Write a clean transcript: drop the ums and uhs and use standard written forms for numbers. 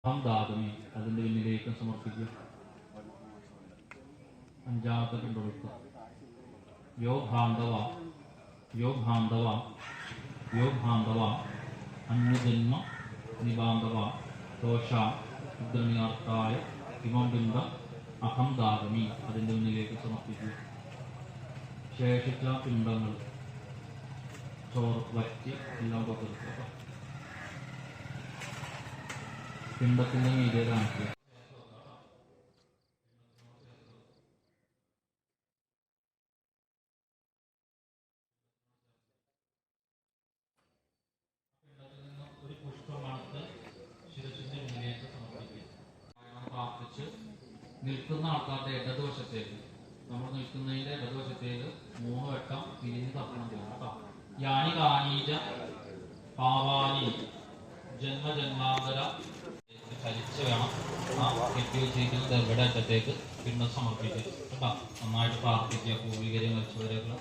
ദാതുമി അതിൻ്റെ പിന്നിലേക്ക് സമർപ്പിക്കുക. അഞ്ചാമത്തെ പിന്തുടർത്തുക. യോഗ്ഭാന്തവ യോഗ്ഭാന്തവ യോഗ്ഭാന്തവ അന്യജന്മ നിബാന്ധവ ദോഷ ഉദ്രണിയാർത്ഥായ ഇമം ബിന്ദ അഹം ദാതുമി അതിൻ്റെ മുന്നിലേക്ക് സമർപ്പിക്കുക. ശേഷിച്ച പിണ്ടങ്ങൾ ചോറ് വറ്റി എല്ലാം പകർത്തുക. പിണ്ടത്തിൻ്റെ മീതെ കാണിക്കുക. ഒരു പുഷ്പമാണത്ത് ശിരസിന്റെ മുന്നിലേക്ക് സമർപ്പിക്കുക. പ്രാർത്ഥിച്ച് നിൽക്കുന്ന ആൾക്കാരുടെ ഇടതുവശത്തേക്ക്, നമ്മൾ നിൽക്കുന്നതിന്റെ ഇടതുവശത്തേക്ക് 3 വട്ടം തിരിഞ്ഞ് തപ്പണം കേട്ടോ. യാനി കാനീജ പാവാനി ജന്മജന്മാന്തര ചലിച്ച് വേണം ആ കെട്ടി വെച്ചിരിക്കുന്ന ദർഭയുടെ അറ്റത്തേക്ക് പിണ്ഡം സമർപ്പിക്കുക കേട്ടോ. നന്നായിട്ട് പ്രാർത്ഥിക്കുക. പൂർവികരെ മരിച്ചവരെയൊക്കെ